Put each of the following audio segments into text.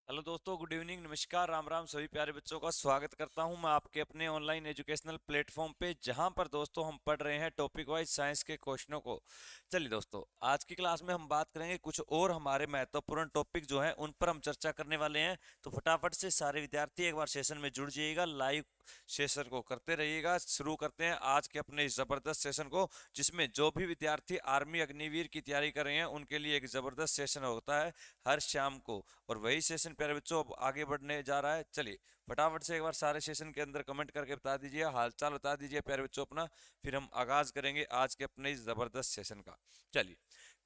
Hello दोस्तों, good evening, नमस्कार, राम राम। सभी प्यारे बच्चों का स्वागत करता हूं मैं आपके अपने ऑनलाइन एजुकेशनल प्लेटफॉर्म पे, जहां पर दोस्तों हम पढ़ रहे हैं टॉपिक वाइज साइंस के क्वेश्चनों को। चलिए दोस्तों, आज की क्लास में हम बात करेंगे कुछ और हमारे महत्वपूर्ण टॉपिक जो हैं उन पर हम चर्चा करने वाले हैं। तो फटाफट से सारे विद्यार्थी एक बार सेशन में जुड़ जाइएगा, लाइव सेशन को करते रहिएगा। शुरू करते हैं आज के अपने इस जबरदस्त सेशन को, जिसमें जो भी विद्यार्थी आर्मी अग्निवीर की तैयारी कर रहे हैं उनके लिए एक जबरदस्त सेशन होता है हर शाम को। और वही सेशन प्यारे बच्चों अब आगे बढ़ने जा रहा है। चलिए फटाफट से एक बार सारे सेशन के अंदर कमेंट करके बता दीजिए, हालचाल बता दीजिए प्यारे बच्चों अपना। फिर हम आगाज करेंगे आज के अपने इस जबरदस्त सेशन का। चलिए,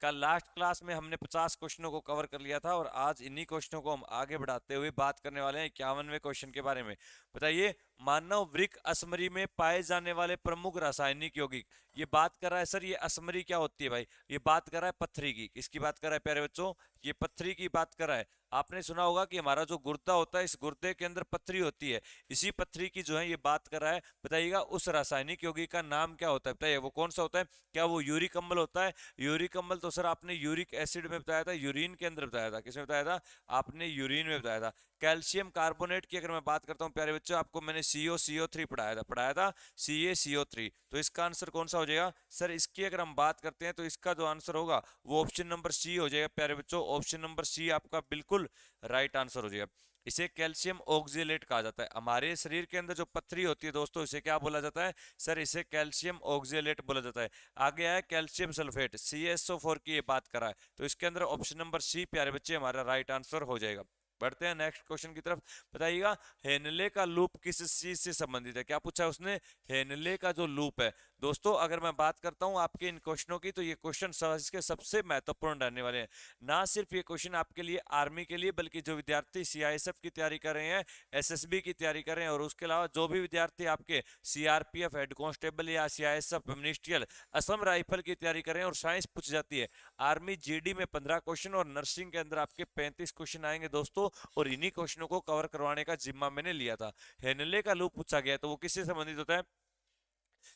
कल लास्ट क्लास में हमने 50 क्वेश्चनों को कवर कर लिया था और आज इन्हीं क्वेश्चनों को हम आगे बढ़ाते हुए बात करने वाले हैं 51वें क्वेश्चन के बारे में। बताइए, मानव वृक्क असमरी में पाए जाने वाले प्रमुख रासायनिक यौगिक। ये बात कर रहा है सर, ये असमरी क्या होती है भाई? ये बात कर रहा है पत्थरी की। किसकी बात कर रहा है प्यारे बच्चों? ये पत्थरी की बात कर रहा है। आपने सुना होगा कि हमारा जो गुर्दा होता है, इस गुर्दे के अंदर पत्थरी होती है। इसी पत्थरी की जो है ये बात कर रहा है। बताइएगा उस रासायनिक यौगिक का नाम क्या होता है? बताइए वो कौन सा होता है? क्या वो यूरिक अम्ल होता है? यूरिक अम्ल तो सर आपने यूरिक एसिड में बताया था, यूरिन के अंदर बताया था। किसमें बताया था? आपने यूरिन में बताया था। कैल्शियम कार्बोनेट की अगर मैं बात करता हूँ प्यारे बच्चों, आपको मैंने CO3 पढ़ाया था CaCO3। तो इसका आंसर कौन सा हो जाएगा सर? इसकी अगर हम बात करते हैं तो इसका जो आंसर होगा वो ऑप्शन नंबर सी हो जाएगा प्यारे बच्चों। ऑप्शन नंबर सी आपका बिल्कुल राइट आंसर हो जाएगा। इसे कैल्शियम ऑक्जेलेट कहा जाता है। हमारे शरीर के अंदर जो पथरी होती है दोस्तों, इसे क्या बोला जाता है सर? इसे कैल्शियम ऑक्जेलेट बोला जाता है। आगे आया कैल्शियम सल्फेट, CaSO4 की ये बात करा है। तो इसके अंदर ऑप्शन नंबर सी प्यारे बच्चे हमारा राइट आंसर हो जाएगा। बढ़ते हैं नेक्स्ट क्वेश्चन की तरफ। बताइएगा, हेनले का लूप किस चीज से संबंधित है? क्या पूछा उसने? हेनले का जो लूप है दोस्तों, अगर मैं बात करता हूं आपके इन क्वेश्चनों की, तो ये क्वेश्चन इसके सबसे महत्वपूर्ण रहने वाले हैं। ना सिर्फ ये क्वेश्चन आपके लिए आर्मी के लिए, बल्कि जो विद्यार्थी CISF की तैयारी कर रहे हैं, SSB की तैयारी कर रहे हैं, और उसके अलावा जो भी विद्यार्थी आपके CRPF हेड कांस्टेबल या CISF मिनिस्ट्रियल असम राइफल की तैयारी कर रहे हैं और साइंस पूछ जाती है। आर्मी GD में 15 क्वेश्चन और नर्सिंग के अंदर आपके 35 क्वेश्चन आएंगे दोस्तों, और इन्हीं क्वेश्चनों को कवर करवाने का जिम्मा मैंने लिया था। हेनले का लूप पूछा गया तो वो किससे संबंधित होता है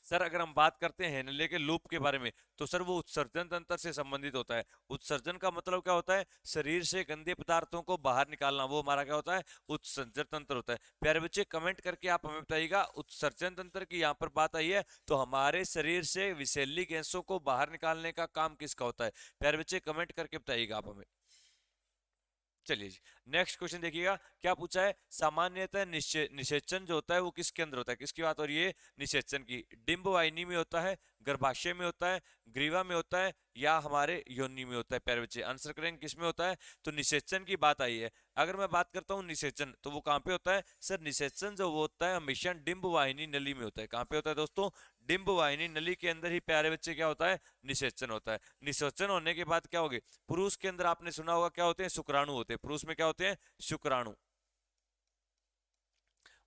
सर? अगर हम बात करते हैं हेनले के लूप के बारे में, तो सर वो उत्सर्जन तंत्र से संबंधित होता है। उत्सर्जन का मतलब क्या होता है? शरीर से गंदे पदार्थों को बाहर निकालना, वो हमारा क्या होता है? उत्सर्जन तंत्र होता है। प्यारे बच्चे कमेंट करके आप हमें बताइएगा, उत्सर्जन तंत्र की यहाँ पर बात आई है तो हमारे शरीर से विषैली गैसों को बाहर निकालने का काम किसका होता है? प्यारे बच्चे कमेंट करके बताइएगा आप हमें। चलिए जी, नेक्स्ट क्वेश्चन देखिएगा क्या पूछा है। सामान्यतः निषेचन जो होता है वो किसके अंदर होता है? किसकी बात हो रही है? निषेचन की। डिंब वाहिनी में होता है, गर्भाशय में होता है, ग्रीवा में होता है, या हमारे योनि में होता है? प्यारे बच्चे आंसर करेंगे किस में होता है? तो निषेचन की बात आई है। अगर मैं बात करता हूँ निषेचन, तो वो कहाँ पे होता है सर? निषेचन जो वो होता है हमेशा डिंब वाहिनी नली में होता है। कहाँ पे होता है दोस्तों? डिंब वाहिनी नली के अंदर ही प्यारे बच्चे क्या होता है? निषेचन होता है। निषेचन होने के बाद क्या होगी? पुरुष के अंदर आपने सुना होगा क्या होते हैं? शुक्राणु होते हैं। पुरुष में क्या होते हैं? शुक्राणु।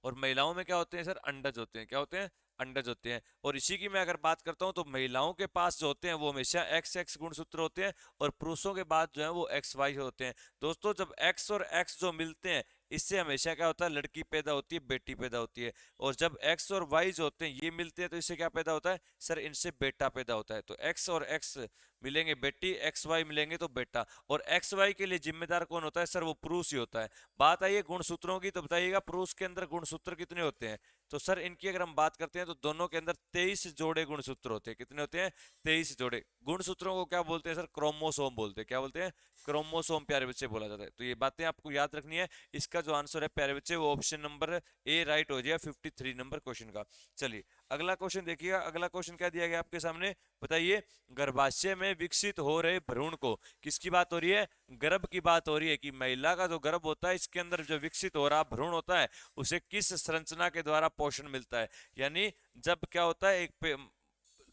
और महिलाओं में क्या होते हैं सर? अंडज होते हैं। क्या होते हैं? अंडज होते हैं। और इसी की मैं अगर बात करता हूं तो महिलाओं के पास जो होते हैं वो हमेशा XX गुणसूत्र होते हैं, और पुरुषों के पास जो है वो XY होते हैं। दोस्तों जब X और X जो मिलते हैं, इससे हमेशा क्या होता है? लड़की पैदा होती है, बेटी पैदा होती है। और जब X और Y जो होते हैं ये मिलते हैं, तो इससे क्या पैदा होता है सर? इनसे बेटा पैदा होता है। तो X और X मिलेंगे बेटी, XY मिलेंगे तो बेटा। और XY के लिए जिम्मेदार कौन होता है सर? वो पुरुष ही होता है। बात आई है गुणसूत्रों की, तो बताइएगा पुरुष के अंदर गुणसूत्र कितने होते हैं? तो सर इनकी अगर हम बात करते हैं तो दोनों के अंदर 23 जोड़े गुणसूत्र होते हैं। कितने होते हैं? 23 जोड़े। गुणसूत्रों को क्या बोलते हैं सर? क्रोमोसोम बोलते हैं। क्या बोलते हैं? क्रोमोसोम प्यारे बच्चे बोला जाता है। तो ये बातें आपको याद रखनी है। इसका जो आंसर है प्यारे बच्चे वो ऑप्शन नंबर ए राइट हो जाएगा 53 नंबर क्वेश्चन का। चलिए अगला क्वेश्चन देखिएगा। अगला क्वेश्चन क्या दिया गया आपके सामने? बताइए, गर्भाशय में विकसित हो रहे भ्रूण को, किसकी बात हो रही है? गर्भ की बात हो रही है कि महिला का जो गर्भ होता है इसके अंदर जो विकसित हो रहा भ्रूण होता है उसे किस संरचना के द्वारा पोषण मिलता है? यानी जब क्या होता है,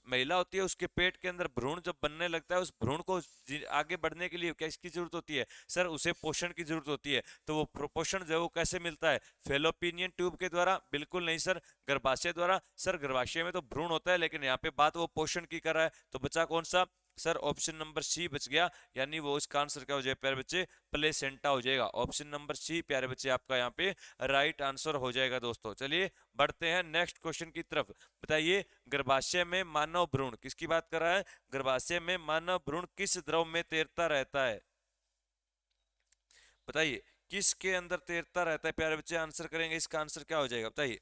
महिला होती है उसके पेट के अंदर भ्रूण जब बनने लगता है, उस भ्रूण को आगे बढ़ने के लिए क्या इसकी जरूरत होती है सर? उसे पोषण की जरूरत होती है। तो वो पोषण जो है वो कैसे मिलता है? फेलोपिनियन ट्यूब के द्वारा? बिल्कुल नहीं सर, गर्भाशय द्वारा। सर गर्भाशय में तो भ्रूण होता है, लेकिन यहाँ पे बात वो पोषण की कर रहा है। तो बचा कौन सा सर? ऑप्शन नंबर सी बच गया। यानी वो इसका आंसर क्या हो जाएगा प्यारे बच्चे? प्लेसेंटा हो जाएगा। ऑप्शन नंबर सी प्यारे बच्चे आपका यहाँ पे राइट आंसर हो जाएगा दोस्तों। चलिए बढ़ते हैं नेक्स्ट क्वेश्चन की तरफ। बताइए, गर्भाशय में मानव भ्रूण, किसकी बात कर रहा है? गर्भाशय में मानव भ्रूण किस द्रव में तैरता रहता है? बताइए, किसके अंदर तैरता रहता है प्यारे बच्चे? आंसर करेंगे, इसका आंसर क्या हो जाएगा बताइए?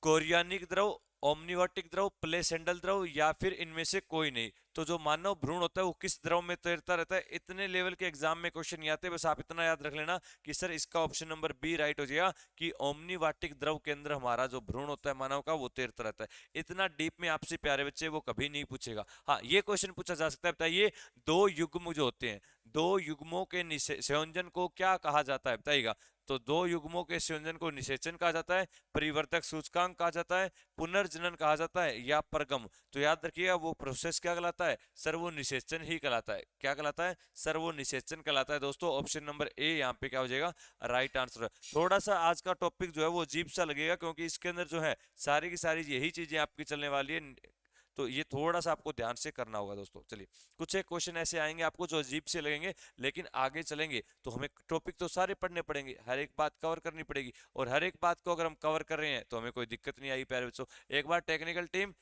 कोरियानिक द्रव, ओमनियोटिक द्रव, प्लेसेंडल द्रव, या फिर इनमें से कोई नहीं। तो जो मानव भ्रूण होता है वो किस द्रव में तैरता रहता है? इतने लेवल के एग्जाम में क्वेश्चन नहीं आते, बस आप इतना याद रख लेना कि सर इसका ऑप्शन नंबर बी राइट हो जाएगा, कि ओमनीवाटिक द्रव के अंदर हमारा जो भ्रूण होता है मानव का, वो तैरता रहता है। इतना डीप में आपसे प्यारे बच्चे वो कभी नहीं पूछेगा। हाँ, ये क्वेश्चन पूछा जा सकता है, बताइए दो युग्म जो होते हैं, दो युग्मों के संयोजन को क्या कहा जाता है बताइएगा? तो दो युग्मों के संयोजन को निषेचन कहा जाता है, परिवर्तक सूचकांक कहा जाता है, पुनर्जनन कहा जाता है, या परगम। तो याद रखिएगा वो प्रोसेस क्या कहलाता है? सर वो निषेचन ही कहलाता है। क्या कहलाता है? सर वो निषेचन कहलाता है। दोस्तों ऑप्शन नंबर ए यहाँ पे क्या हो जाएगा? Right answer. थोड़ा सा आज का टॉपिक जो है वो अजीब सा लगेगा, क्योंकि इसके अंदर जो है सारी की सारी यही चीजें आपकी चलने वाली है, तो ये थोड़ा सा आपको ध्यान से करना होगा दोस्तों। चलिए, कुछ एक क्वेश्चन ऐसे आएंगे आपको जो अजीब से लगेंगे, लेकिन आगे चलेंगे तो हमें टॉपिक तो सारे पढ़ने पड़ेंगे, हर एक बात कवर करनी पड़ेगी, और हर एक बात को अगर हम कवर कर रहे हैं तो हमें कोई दिक्कत नहीं आई प्यारे बच्चों। एक बार टेक्निकल टीम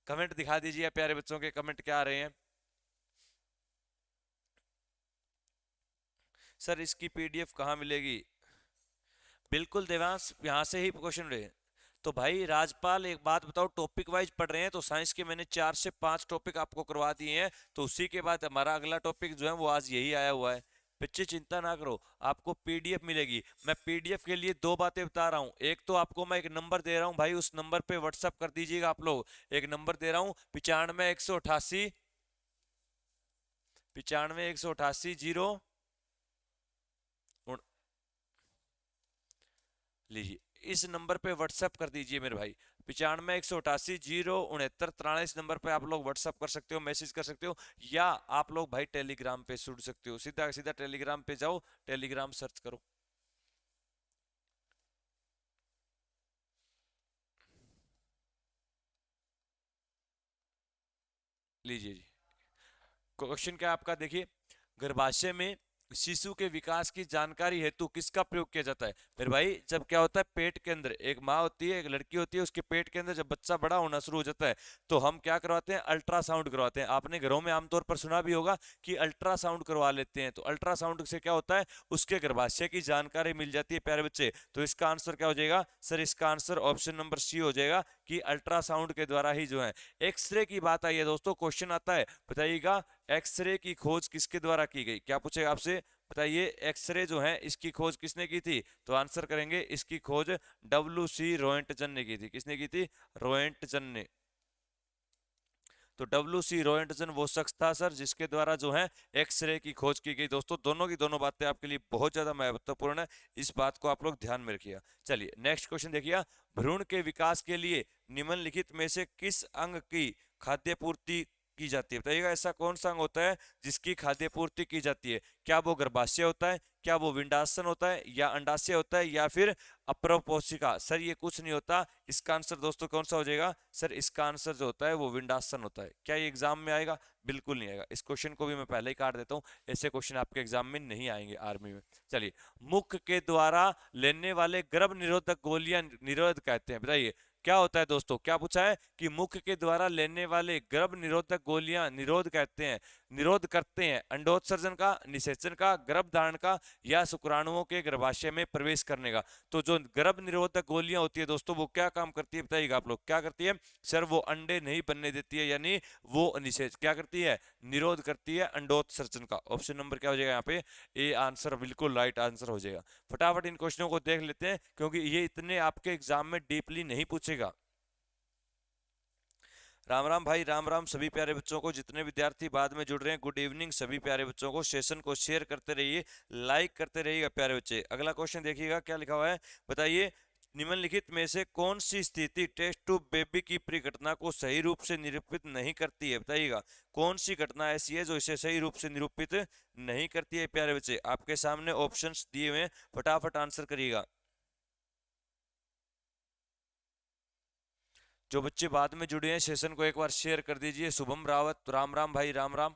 कमेंट दिखा दीजिए, प्यारे बच्चों के कमेंट क्या आ रहे हैं? सर इसकी पीडीएफ कहाँ मिलेगी? बिल्कुल देवांश, यहाँ से ही क्वेश्चन रहे। तो भाई राजपाल एक बात बताओ, टॉपिक वाइज पढ़ रहे हैं तो साइंस के मैंने 4 से 5 टॉपिक आपको करवा दिए हैं, तो उसी के बाद हमारा अगला टॉपिक जो है वो आज यही आया हुआ है। बच्चे चिंता ना करो, आपको पीडीएफ मिलेगी। मैं पीडीएफ के लिए दो बातें बता रहा हूँ, एक तो आपको मैं एक नंबर दे रहा हूँ भाई, उस नंबर पे व्हाट्सअप कर दीजिएगा आप लोग। एक नंबर दे रहा हूँ 95 188, 95 188 लीजिए इस नंबर पे व्हाट्सएप कर दीजिए मेरे भाई। 95 188 0 69 नंबर पे आप लोग व्हाट्सएप कर सकते हो, मैसेज कर सकते हो, या आप लोग भाई टेलीग्राम पे जुड़ सकते हो। सीधा सीधा टेलीग्राम पे जाओ, टेलीग्राम सर्च करो। लीजिए जी, क्वेश्चन क्या है आपका? देखिए, गर्भाशय में शिशु के विकास की जानकारी हेतु किसका प्रयोग किया जाता है? फिर भाई जब क्या होता है, पेट के अंदर एक माँ होती है, एक लड़की होती है, उसके पेट के अंदर जब बच्चा बड़ा होना शुरू हो जाता है तो हम क्या करवाते हैं? अल्ट्रासाउंड करवाते हैं। आपने घरों में आमतौर पर सुना भी होगा कि अल्ट्रासाउंड करवा लेते हैं। तो अल्ट्रासाउंड से क्या होता है? उसके गर्भाशय की जानकारी मिल जाती है प्यारे बच्चे। तो इसका आंसर क्या हो जाएगा? सर इसका आंसर ऑप्शन नंबर सी हो जाएगा, कि अल्ट्रासाउंड के द्वारा ही जो है। एक्सरे की बात आई है दोस्तों, क्वेश्चन आता है, बताइएगा एक्सरे की खोज किसके द्वारा की गई? क्या पूछेगा आपसे? बताइए एक्सरे जो है इसकी खोज किसने की थी? तो आंसर करेंगे इसकी खोज डब्ल्यू सी रोएंटजन ने की थी। किसने की थी? रोएंटजन ने। तो डब्ल्यू सी रोएंटजन वो शख्स था सर जिसके द्वारा जो है एक्सरे की खोज की गई। दोस्तों दोनों की दोनों बातें आपके लिए बहुत ज्यादा महत्वपूर्ण है, इस बात को आप लोग ध्यान में रखिएगा। चलिए नेक्स्ट क्वेश्चन देखिए, भ्रूण के विकास के लिए निम्नलिखित में से किस अंग की खाद्य पूर्ति की जाती है? बताइएगा ऐसा कौन सा अंग होता है जिसकी खाद्य पूर्ति की जाती है? क्या वो गर्भाशय होता है, क्या वो विंडासन होता है, या अंडाशय होता है, या फिर अप्रपोशिका? सर ये कुछ नहीं होता। इसका आंसर दोस्तों कौन सा हो जाएगा? सर इसका आंसर जो होता है वो विंडासन होता है। क्या ये एग्जाम में आएगा? बिल्कुल नहीं आएगा। इस क्वेश्चन को भी मैं पहले ही काट देता हूँ, ऐसे क्वेश्चन आपके एग्जाम में नहीं आएंगे आर्मी में। चलिए, मुख के द्वारा लेने वाले गर्भ निरोधक गोलियां निरोध कहते हैं, बताइए क्या होता है दोस्तों? क्या पूछा है? कि मुख के द्वारा लेने वाले गर्भ निरोधक गोलियां निरोध कहते हैं, निरोध करते हैं अंडोत्सर्जन का, निषेचन का, गर्भ धारण का, या शुक्राणुओं के गर्भाशय में प्रवेश करने का। तो जो गर्भ निरोधक गोलियां होती है दोस्तों वो क्या काम करती है बताइएगा आप लोग? क्या करती है? सर वो अंडे नहीं बनने देती है, यानी वो निषेध क्या करती है? निरोध करती है अंडोत्सर्जन का। ऑप्शन नंबर क्या हो जाएगा यहाँ पे? ए आंसर बिल्कुल राइट आंसर हो जाएगा। फटाफट इन क्वेश्चनों को देख लेते हैं, क्योंकि ये इतने आपके एग्जाम में डीपली नहीं पूछेगा। राम राम भाई, राम राम सभी प्यारे बच्चों को। जितने विद्यार्थी बाद में जुड़ रहे हैं, गुड इवनिंग सभी प्यारे बच्चों को। सेशन को शेयर करते रहिए, लाइक करते रहिएगा प्यारे बच्चे। अगला क्वेश्चन देखिएगा क्या लिखा हुआ है, बताइए निम्नलिखित में से कौन सी स्थिति टेस्ट ट्यूब बेबी की परिघटना को सही रूप से निरूपित नहीं करती है? बताइएगा कौन सी घटना ऐसी है जो इसे सही रूप से निरूपित नहीं करती है प्यारे बच्चे? आपके सामने ऑप्शंस दिए हुए हैं, फटाफट आंसर करिएगा। जो बच्चे बाद में जुड़े हैं सेशन को एक बार शेयर कर दीजिए। शुभम रावत, राम राम भाई, राम राम।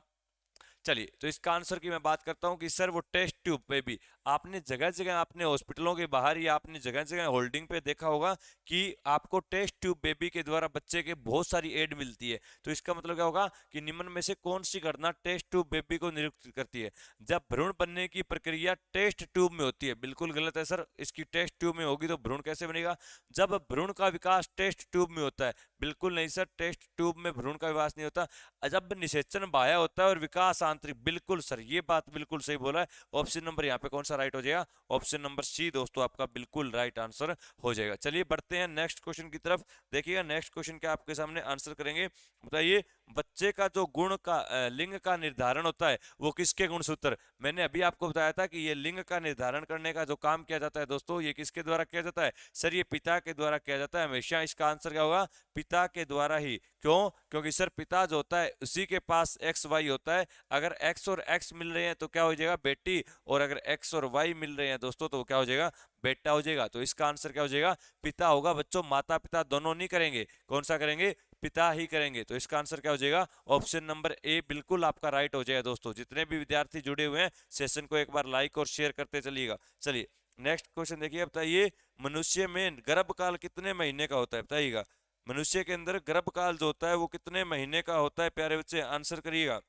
चलिए, तो इसका आंसर की मैं बात करता हूं कि सर वो टेस्ट ट्यूब पे भी आपने जगह जगह अपने हॉस्पिटलों के बाहर या आपने जगह जगह होल्डिंग पे देखा होगा कि आपको टेस्ट ट्यूब बेबी के द्वारा बच्चे के बहुत सारी एड मिलती है। तो इसका मतलब क्या होगा कि निम्न में से कौन सी घटना टेस्ट ट्यूब बेबी को नियुक्त करती है? जब भ्रूण बनने की प्रक्रिया टेस्ट ट्यूब में होती है। बिल्कुल गलत है सर, इसकी टेस्ट ट्यूब में होगी तो भ्रूण कैसे बनेगा? जब भ्रूण का विकास टेस्ट ट्यूब में होता है। बिल्कुल नहीं सर, टेस्ट ट्यूब में भ्रूण का विकास नहीं होता। जब निषेचन बाह्य होता है और विकास आंतरिक। बिल्कुल सर, ये बात बिल्कुल सही बोला है। ऑप्शन नंबर यहाँ पे कौन सा राइट हो जाएगा? ऑप्शन नंबर सी दोस्तों आपका बिल्कुल राइट आंसर हो जाएगा। चलिए बढ़ते हैं नेक्स्ट क्वेश्चन की तरफ। देखिएगा नेक्स्ट क्वेश्चन क्या आपके सामने आंसर करेंगे, बताइए। बच्चे का जो गुण का लिंग का निर्धारण होता है वो किसके गुणसूत्र? मैंने अभी आपको बताया था कि ये लिंग का निर्धारण करने का जो काम किया जाता है दोस्तों, ये किसके द्वारा किया जाता है? सर ये पिता के द्वारा किया जाता है हमेशा। इसका आंसर क्या होगा? पिता के द्वारा ही। क्यों? क्योंकि सर पिता जो होता है उसी के पास एक्स वाई होता है। अगर एक्स और एक्स मिल रहे हैं तो क्या हो जाएगा? बेटी। और अगर एक्स और वाई मिल रहे हैं दोस्तों तो क्या हो जाएगा? बेटा हो जाएगा। तो इसका आंसर क्या हो जाएगा? पिता होगा बच्चों। माता पिता दोनों नहीं करेंगे, कौन सा करेंगे? पिता ही करेंगे। तो इसका आंसर क्या हो जाएगा? ऑप्शन नंबर ए बिल्कुल आपका राइट हो जाएगा। दोस्तों जितने भी विद्यार्थी जुड़े हुए हैं सेशन को एक बार लाइक और शेयर करते चलिएगा। चलिए नेक्स्ट क्वेश्चन देखिए, बताइए मनुष्य में गर्भकाल कितने महीने का होता है? बताइएगा मनुष्य के अंदर गर्भकाल जो होता है वो कितने महीने का होता है? प्यारे बच्चे आंसर करिएगा।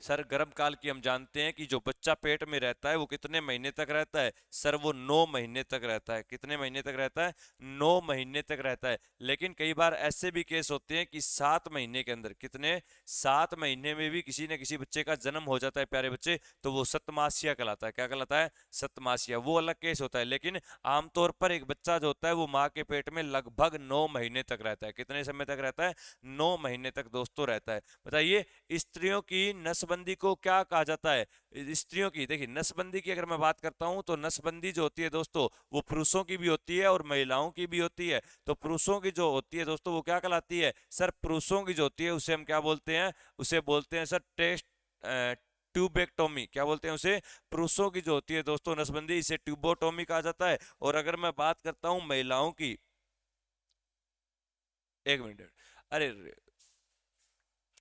सर गर्भ काल की हम जानते हैं कि जो बच्चा पेट में रहता है वो कितने महीने तक रहता है? सर वो 9 महीने तक रहता है। कितने महीने तक रहता है? 9 महीने तक रहता है। लेकिन कई बार ऐसे भी केस होते हैं कि 7 महीने के अंदर, कितने, 7 महीने में भी किसी न किसी बच्चे का जन्म हो जाता है प्यारे बच्चे, तो वो सतमासिया कहलाता है। क्या कहलाता है? सतमासिया। वो अलग केस होता है। लेकिन आमतौर पर एक बच्चा जो होता है वो माँ के पेट में लगभग 9 महीने तक रहता है। कितने समय तक रहता है? 9 महीने तक दोस्तों रहता है। बताइए स्त्रियों की नसबंदी को क्या कहा जाता है? स्त्रियों की, देखिए नसबंदी की अगर मैं बात करता हूं तो नसबंदी जो होती है दोस्तों वो पुरुषों की भी होती है और महिलाओं की भी होती है। तो पुरुषों की जो होती है दोस्तों वो क्या कहलाती है? सर पुरुषों की जो होती है उसे हम क्या बोलते हैं? उसे बोलते हैं सर टेस्ट ट्यूबेक्टोमी। क्या बोलते हैं उसे? पुरुषों की जो होती है दोस्तों नसबंदी, इसे ट्यूबोटोमी कहा जाता है। और अगर मैं बात करता हूं महिलाओं की, एक मिनट, अरे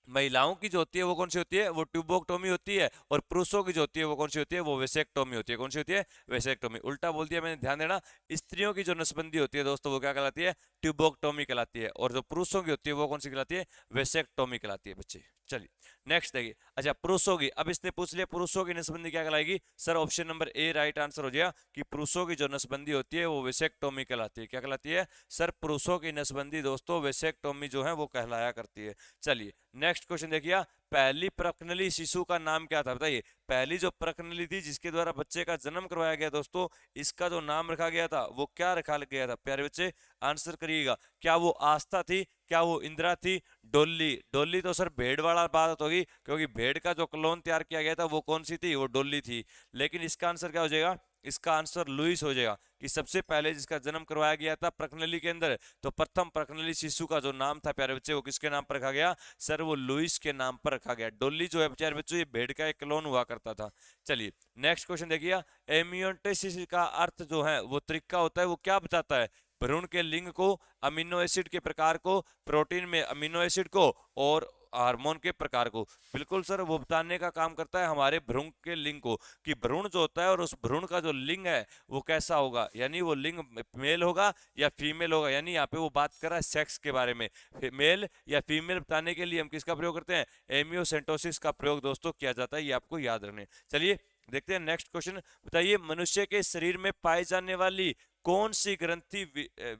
महिलाओं की जो होती है वो कौन सी होती है? वो ट्यूबोक्टोमी होती है। और पुरुषों की जो होती है वो कौन सी होती है? वो वेसेक्टोमी होती है। कौन सी होती है? वेसेक्टोमी। उल्टा बोल दिया मैंने, ध्यान देना। स्त्रियों की जो नसबंदी होती है दोस्तों वो क्या कहलाती है? ट्यूबोक्टोमी कहलाती है। और जो पुरुषों की होती है वो कौन सी कहलाती है? वेसेक्टोमी कहलाती है बच्चे। चलिए नेक्स्ट देखिए। अच्छा पुरुषों की, अब इसने पूछ लिया पुरुषों की नसबंदी क्या कहलाएगी? Sir option number A right answer हो जाएगा कि पुरुषों की जो नसबंदी होती है वो वेसेक्टोमी कहलाती है। क्या कहलाती है? सर पुरुषों की नसबंदी दोस्तों वेसेक्टोमी जो है वो कहलाया करती है। चलिए नेक्स्ट क्वेश्चन देखिए, पहली प्रकनली शिशु का नाम क्या था? बताइए पहली जो प्रकनली थी जिसके द्वारा बच्चे का जन्म करवाया गया दोस्तों, इसका जो नाम रखा गया था वो क्या रखा गया था? प्यारे बच्चे आंसर करिएगा। क्या वो आस्था थी? क्या वो इंदिरा थी? डोली। डोली तो सर भेड़ वाला बात होगी, क्योंकि भेड़ का जो क्लोन तैयार किया गया था वो कौन सी थी? वो डोली थी। लेकिन इसका आंसर क्या हो जाएगा? इसका आंसर लुइस हो जाएगा कि सबसे पहले जिसका जन्म करवाया गया था प्रकनली के अंदर, तो प्रथम प्रकनली शिशु का जो नाम था प्यारे बच्चे वो किसके नाम पर रखा गया? सर वो लुइस के नाम पर रखा गया। डोली जो है प्यारे बच्चों ये भेड़ का एक क्लोन हुआ करता था। चलिए नेक्स्ट क्वेश्चन देखिए, एमियोटेसिस का अर्थ जो है वो तरीका होता है वो क्या बताता है? भ्रूण के लिंग को, अमीनो एसिड के प्रकार को, प्रोटीन में अमीनो एसिड को, और हार्मोन के प्रकार को। बिल्कुल सर वो बताने का काम करता है हमारे भ्रूण के लिंग को, कि भ्रूण जो होता है और उस भ्रूण का जो लिंग है वो कैसा होगा, यानी वो लिंग मेल होगा या फीमेल होगा। यानी यहाँ पे वो बात कर रहा है सेक्स के बारे में, मेल या फीमेल बताने के लिए हम किसका प्रयोग करते हैं? एमियोसेंटोसिस का प्रयोग दोस्तों किया जाता है, ये आपको याद रखने। चलिए देखते हैं नेक्स्ट क्वेश्चन। बताइए मनुष्य के शरीर में पाई जाने वाली कौन सी ग्रंथि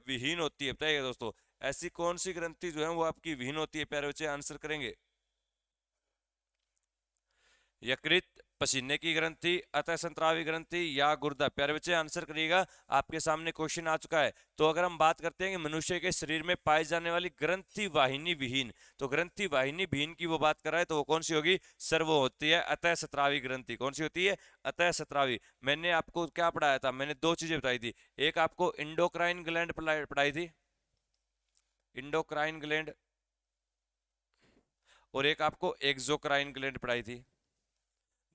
विहीन होती है? बताइए दोस्तों ऐसी कौन सी ग्रंथि जो है वो आपकी विहीन होती है? प्यारे बच्चे आंसर करेंगे। यकृत, पसीने की ग्रंथि, अतः संत्रावी ग्रंथि या गुर्दा? प्यारे बच्चे आंसर करिएगा। आपके सामने क्वेश्चन आ चुका है। तो अगर हम बात करते हैं कि मनुष्य के शरीर में पाई जाने वाली ग्रंथि वाहिनी विहीन, तो ग्रंथि वाहिनी विहीन की वो बात कर रहा है तो वो कौन सी होगी? सर वो होती है अतः सत्रावी ग्रंथि। कौन सी होती है? अतः सत्रावी। मैंने आपको क्या पढ़ाया था? मैंने दो चीजें बताई थी। एक आपको इंडोक्राइन ग्लैंड पढ़ाई थी, इंडोक्राइन ग्लैंड, और एक आपको एक्सोक्राइन ग्लैंड पढ़ाई थी।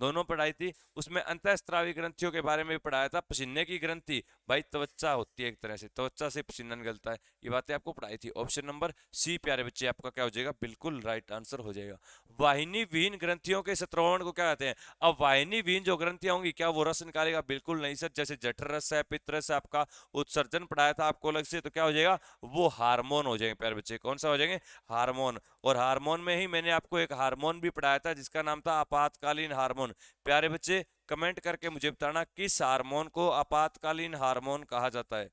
दोनों पढ़ाई थी। उसमें अंतःस्रावी ग्रंथियों के बारे में भी पढ़ाया था। पसीने की ग्रंथि भाई त्वचा होती है, एक तरह से त्वचा से पसीना निकलता है, ये बातें आपको पढ़ाई थी। ऑप्शन नंबर सी प्यारे बच्चे आपका क्या हो जाएगा, बिल्कुल राइट आंसर हो जाएगा। वाहिनी विहीन ग्रंथियों के स्त्रवण को क्या कहते हैं? अब वाहिनी विहीन जो ग्रंथियां होंगी क्या वो रस निकालेगा? बिल्कुल नहीं सर। जैसे जठर रस है, पित्त रस है, आपका उत्सर्जन पढ़ाया था आपको अलग से, तो क्या हो जाएगा, वो हार्मोन हो जाएंगे प्यारे बच्चे। कौन सा हो जाएंगे? हार्मोन। और हार्मोन में ही मैंने आपको एक हार्मोन भी पढ़ाया था जिसका नाम था आपातकालीन हार्मोन। प्यारे बच्चे कमेंट करके मुझे बताना किस हार्मोन को आपातकालीन हार्मोन कहा जाता है,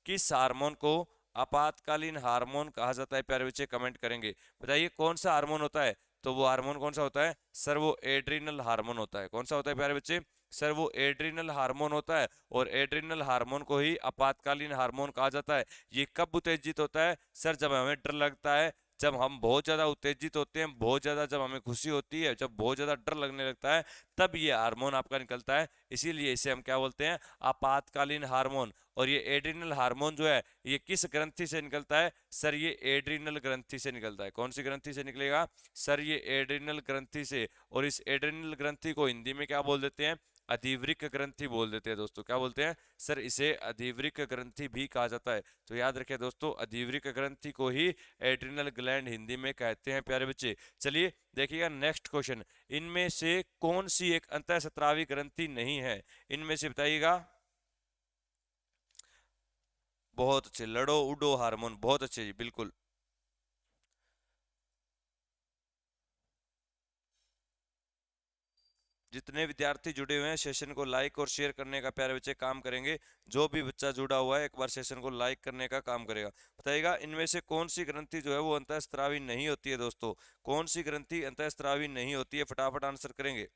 किस हार्मोन को आपातकालीन हार्मोन कहा जाता है? प्यारे बच्चे कमेंट करेंगे, बताइए कौन सा हार्मोन होता है। तो वो हार्मोन कौन सा होता है सर? वो एड्रिनल हार्मोन होता है। कौन सा होता है प्यारे बच्चे? सर वो एड्रिनल हार्मोन होता है। और एड्रिनल हार्मोन को ही आपातकालीन हार्मोन कहा जाता है। ये कब उत्तेजित होता है सर? जब हमें डर लगता है, जब हम बहुत ज्यादा उत्तेजित होते हैं, बहुत ज्यादा जब हमें खुशी होती है, जब बहुत ज्यादा डर लगने लगता है, तब ये हार्मोन आपका निकलता है। इसीलिए इसे हम क्या बोलते हैं? आपातकालीन हार्मोन। और ये एड्रिनल हार्मोन जो है ये किस ग्रंथि से निकलता है सर? ये एड्रिनल ग्रंथि से निकलता है। कौन सी ग्रंथि से निकलेगा सर? ये एड्रिनल ग्रंथि से। और इस एड्रिनल ग्रंथि को हिंदी में क्या बोल देते हैं? अधिवृक्क ग्रंथि बोल देते हैं दोस्तों। क्या बोलते हैं सर? इसे अधिवृक्क ग्रंथि भी कहा जाता है। तो याद रखिए दोस्तों, अधिवृक्क ग्रंथि को ही एड्रिनल ग्लैंड हिंदी में कहते हैं प्यारे बच्चे। चलिए देखिएगा नेक्स्ट क्वेश्चन, इनमें से कौन सी एक अंतःस्रावी ग्रंथि नहीं है? इनमें से बताइएगा। बहुत अच्छे, लड़ो उडो हार्मोन, बहुत अच्छे जी, बिल्कुल। जितने विद्यार्थी जुड़े हुए हैं सेशन को लाइक और शेयर करने का प्यारे बच्चे काम करेंगे। जो भी बच्चा जुड़ा हुआ है एक बार सेशन को लाइक करने का काम करेगा। बताइएगा इनमें से कौन सी ग्रंथि जो है वो अंतःस्रावी नहीं होती है दोस्तों? कौन सी ग्रंथि अंतःस्रावी नहीं होती है? फटाफट आंसर करेंगे।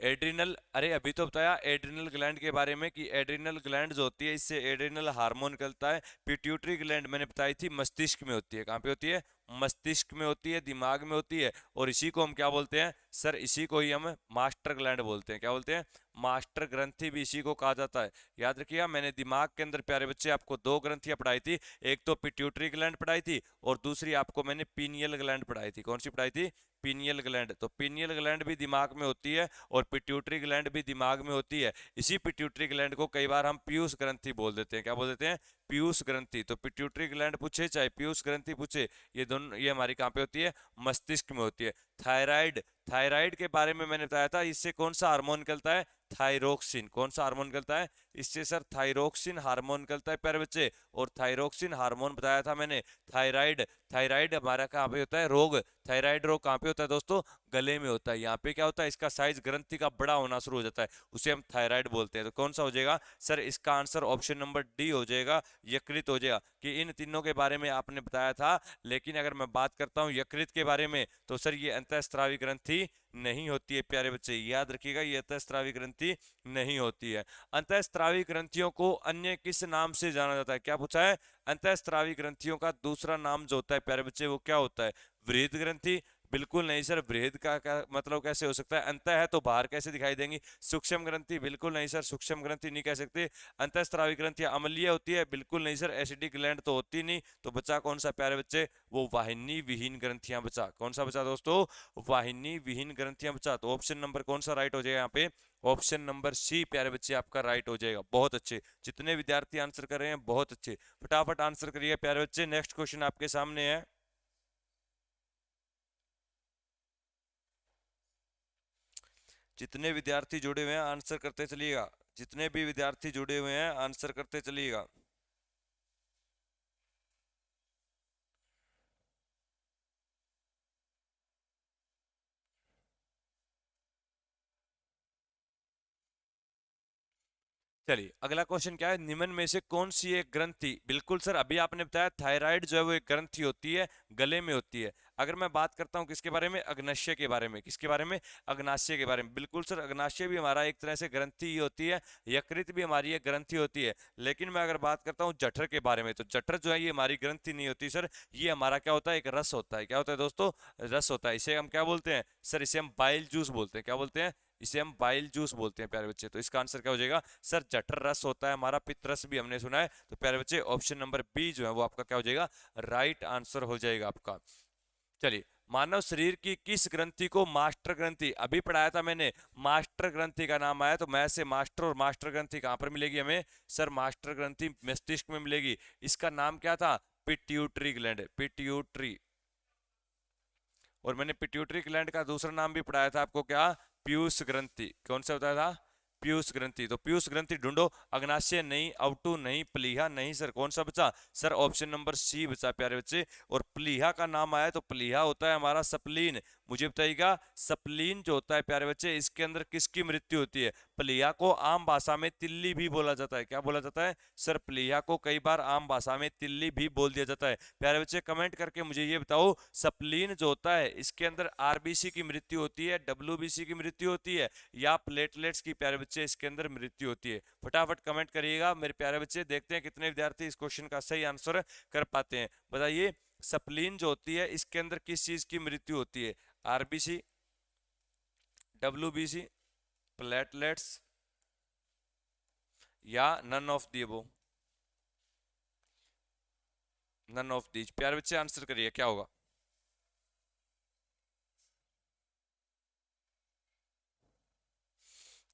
एड्रिनल, अरे अभी तो बताया एड्रिनल ग्लैंड के बारे में कि एड्रिनल ग्लैंड जो होती है इससे एड्रिनल हार्मोन निकलता है। पिट्यूटरी ग्लैंड मैंने बताई थी मस्तिष्क में होती है। कहाँ पे होती है? मस्तिष्क में होती है, दिमाग में होती है। और इसी को हम क्या बोलते हैं सर? इसी को ही हम मास्टर ग्लैंड बोलते हैं। क्या बोलते हैं? मास्टर ग्रंथि भी इसी को कहा जाता है। याद रखिएगा मैंने दिमाग के अंदर प्यारे बच्चे आपको दो ग्रंथियां पढ़ाई थी। एक तो पिट्यूटरी ग्लैंड पढ़ाई थी और दूसरी आपको मैंने पीनियल ग्लैंड पढ़ाई थी। कौन सी पढ़ाई थी? Pineal gland. तो पीनियल ग्लैंड भी दिमाग में होती है और पिट्यूटरी ग्लैंड भी दिमाग में होती है। इसी पिट्यूटरी ग्लैंड को कई बार हम पीयूष ग्रंथि बोल देते हैं। क्या बोल देते हैं? पीयूष ग्रंथि। तो पिट्यूटरी ग्लैंड पूछे चाहे पीयूष ग्रंथि पूछे, ये दोनों ये हमारी कहाँ पे होती है? मस्तिष्क में होती है। थायराइड, थायराइड के बारे में मैंने बताया था, इससे कौन सा हार्मोन निकलता है? थायरोक्सिन। कौन सा हार्मोन निकलता है? इससे सर थायरोक्सिन हार्मोन निकलता है प्यारे बच्चे। और थायरोक्सिन हार्मोन बताया था मैंने। थायराइड, थायराइड हमारा कहाँ पे होता है रोग? थायराइड रोग कहाँ पे होता है दोस्तों? गले में होता है। यहाँ पे क्या होता है? इसका साइज ग्रंथि का बड़ा होना शुरू हो जाता है, उसे हम थायराइड बोलते हैं। तो कौन सा हो जाएगा सर? इसका आंसर ऑप्शन नंबर डी हो जाएगा, यकृत हो जाएगा। कि इन तीनों के बारे में आपने बताया था, लेकिन अगर मैं बात करता हूँ यकृत के बारे में तो सर ये अंतःस्रावी ग्रंथि नहीं होती है प्यारे बच्चे। याद रखिएगा ये अंतःस्रावी ग्रंथि नहीं होती है। अंतःस्रावी ग्रंथियों को अन्य किस नाम से जाना जाता है? क्या पूछा है? अंतःस्रावी ग्रंथियों का दूसरा नाम जो होता है प्यारे बच्चे वो क्या होता है? वृहद ग्रंथि? बिल्कुल नहीं सर। वृहद का क्या मतलब कैसे हो सकता है? अंत है तो बाहर कैसे दिखाई देंगी? सूक्ष्म ग्रंथि? बिल्कुल नहीं सर, सूक्ष्म ग्रंथि नहीं कह सकते। अंतःस्रावी ग्रंथि अम्लीय होती है? बिल्कुल नहीं सर, एसिडिक ग्लैंड तो होती नहीं। तो बचा कौन सा प्यारे बच्चे? वो वाहिनी विहीन ग्रंथियां बचा। कौन सा बचा दोस्तों? वाहिनी विहीन ग्रंथियां बचा। तो ऑप्शन नंबर कौन सा राइट हो जाएगा यहाँ पे? ऑप्शन नंबर सी प्यारे बच्चे आपका राइट हो जाएगा। बहुत अच्छे, जितने विद्यार्थी आंसर कर रहे हैं बहुत अच्छे, फटाफट आंसर करिए प्यारे बच्चे। नेक्स्ट क्वेश्चन आपके सामने है। जितने विद्यार्थी जुड़े हुए हैं आंसर करते चलिएगा। जितने भी विद्यार्थी जुड़े हुए हैं आंसर करते चलिएगा। चलिए अगला क्वेश्चन क्या है, निम्न में से कौन सी एक ग्रंथि, बिल्कुल सर अभी आपने बताया थायराइड जो है वो एक ग्रंथि होती है, गले में होती है। अगर मैं बात करता हूँ किसके बारे में? अग्नाशय के बारे में। किसके बारे में? अग्नाशय के बारे में। बिल्कुल सर अग्नाशय भी हमारा एक तरह से ग्रंथि ही होती है, यकृत भी हमारी एक ग्रंथि होती है। लेकिन मैं अगर बात करता हूँ जठर के बारे में तो जठर जो है ये हमारी ग्रंथि नहीं होती सर, ये हमारा क्या होता है? एक रस होता है। क्या होता है दोस्तों? रस होता है। इसे हम क्या बोलते हैं सर? इसे हम बाइल जूस बोलते हैं। क्या बोलते हैं? इसे हम बाइल जूस बोलते हैं प्यारे बच्चे। तो इसका आंसर क्या हो जाएगा सर? जठर रस होता है हमारा, पित्त रस भी हमने सुना है। तो प्यारे बच्चे ऑप्शन नंबर बी जो है वो आपका क्या हो जाएगा? राइट आंसर हो जाएगा आपका। चलिए मानव शरीर की किस ग्रंथि को मास्टर ग्रंथि, अभी पढ़ाया था मैंने, मास्टर ग्रंथि का नाम आया, तो मैं से मास्टर और मास्टर ग्रंथि कहां पर मिलेगी हमें? सर मास्टर ग्रंथि मस्तिष्क में मिलेगी। इसका नाम क्या था? Pituitary gland, pituitary. और मैंने पिट्यूटरी ग्लैंड का दूसरा नाम भी पढ़ाया था आपको, क्या? पीयूष ग्रंथि। कौन सा बताया था? पीयूष ग्रंथि। तो पीयूष ग्रंथि ढूंढो। अग्नाशय नहीं, अवटु नहीं, प्लीहा नहीं, सर कौन सा बचा? सर ऑप्शन नंबर सी बचा प्यारे बच्चे। और प्लीहा का नाम आया तो प्लीहा होता है हमारा सप्लीन। मुझे बताइएगा सप्लीन जो होता है प्यारे बच्चे, इसके अंदर किसकी मृत्यु होती है? प्लीहा को आम भाषा में तिल्ली भी बोला जाता है। क्या बोला जाता है? सर प्लीहा को कई बार आम भाषा में तिल्ली भी बोल दिया जाता है। प्यारे बच्चे कमेंट करके मुझे ये बताओ, सप्लीन जो होता है इसके अंदर आरबीसी की मृत्यु होती है, डब्ल्यूबीसी की मृत्यु होती है, या प्लेटलेट्स की प्यारे बच्चे इसके अंदर मृत्यु होती है? फटाफट कमेंट करिएगा मेरे प्यारे बच्चे, देखते हैं कितने विद्यार्थी इस क्वेश्चन का सही आंसर कर पाते हैं। बताइए, सप्लीन जो होती है इसके अंदर किस चीज की मृत्यु होती है? आरबीसी, डब्ल्यूबीसी, प्लेटलेट्स, या none of the above? None of these. प्यारे बच्चे आंसर करिए, क्या होगा?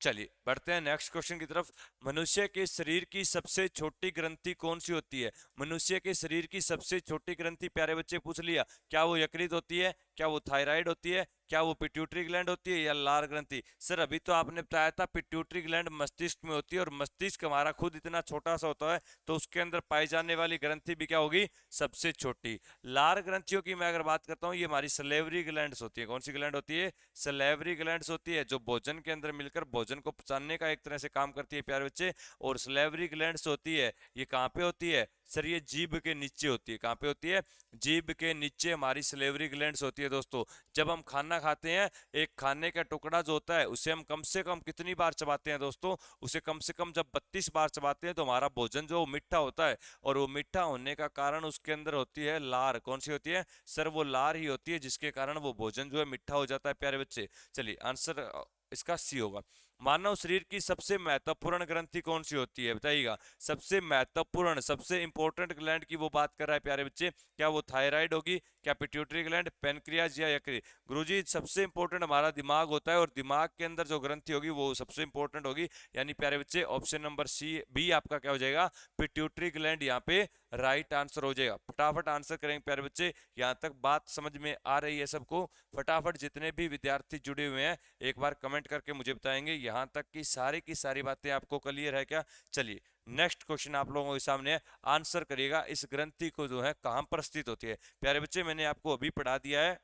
चलिए बढ़ते हैं नेक्स्ट क्वेश्चन की तरफ। मनुष्य के शरीर की सबसे छोटी ग्रंथि कौन सी होती है? मनुष्य के शरीर की सबसे छोटी ग्रंथि प्यारे बच्चे पूछ लिया, क्या वो यकृत होती है, क्या वो थायराइड होती है, क्या वो पिट्यूटरी ग्लैंड होती है, या लार ग्रंथि? सर अभी तो आपने बताया था पिट्यूटरी ग्लैंड मस्तिष्क में होती है, और मस्तिष्क हमारा खुद इतना छोटा सा होता है, तो उसके अंदर पाई जाने वाली ग्रंथि भी क्या होगी? सबसे छोटी। लार ग्रंथियों की मैं अगर बात करता हूँ, ये हमारी सलेवरी ग्लैंड्स होती है। कौन सी ग्लैंड होती है? सलेवरी ग्लैंड्स होती है, जो भोजन के अंदर मिलकर भोजन को पचाने का एक तरह से काम करती है प्यारे बच्चे। और सलेवरी ग्लैंड्स होती है, ये कहाँ पे होती है? सर ये जीभ के नीचे होती है। कहाँ पे होती है? जीभ के नीचे हमारी सलेवरी ग्लैंड्स होती है दोस्तों। जब हम खाना खाते हैं, एक खाने का टुकड़ा जो होता है उसे हम कम से कम कितनी बार चबाते हैं दोस्तों? उसे कम से कम जब 32 बार चबाते हैं तो हमारा भोजन जो मीठा होता है, और वो मीठा होने का कारण उसके अंदर होती है लार। कौन सी होती है? सर वो लार ही होती है, जिसके कारण वो भोजन जो है मीठा हो जाता है प्यारे बच्चे। चलिए आंसर इसका सी होगा। मानव शरीर की सबसे महत्वपूर्ण ग्रंथि कौन सी होती है? बताइएगा, सबसे महत्वपूर्ण, सबसे इंपॉर्टेंट ग्लैंड की वो बात कर रहा है प्यारे बच्चे। क्या वो थायराइड होगी, क्या पिट्यूटरी ग्लैंड, पेनक्रियाज, या यकृत? गुरुजी सबसे इंपॉर्टेंट हमारा दिमाग होता है, और दिमाग के अंदर जो ग्रंथि होगी वो सबसे इंपॉर्टेंट होगी। यानी प्यारे बच्चे ऑप्शन नंबर सी बी आपका क्या हो जाएगा? पिट्यूटरी ग्लैंड यहाँ पे राइट आंसर हो जाएगा। फटाफट आंसर करेंगे प्यारे बच्चे। यहाँ तक बात समझ में आ रही है सबको? फटाफट जितने भी विद्यार्थी जुड़े हुए हैं एक बार कमेंट करके मुझे बताएंगे यहाँ तक की सारी बातें आपको क्लियर है क्या? चलिए नेक्स्ट क्वेश्चन आप लोगों के सामने है, आंसर करिएगा। इस ग्रंथि को जो है कहां पर स्थित होती है? प्यारे बच्चे मैंने आपको अभी पढ़ा दिया है।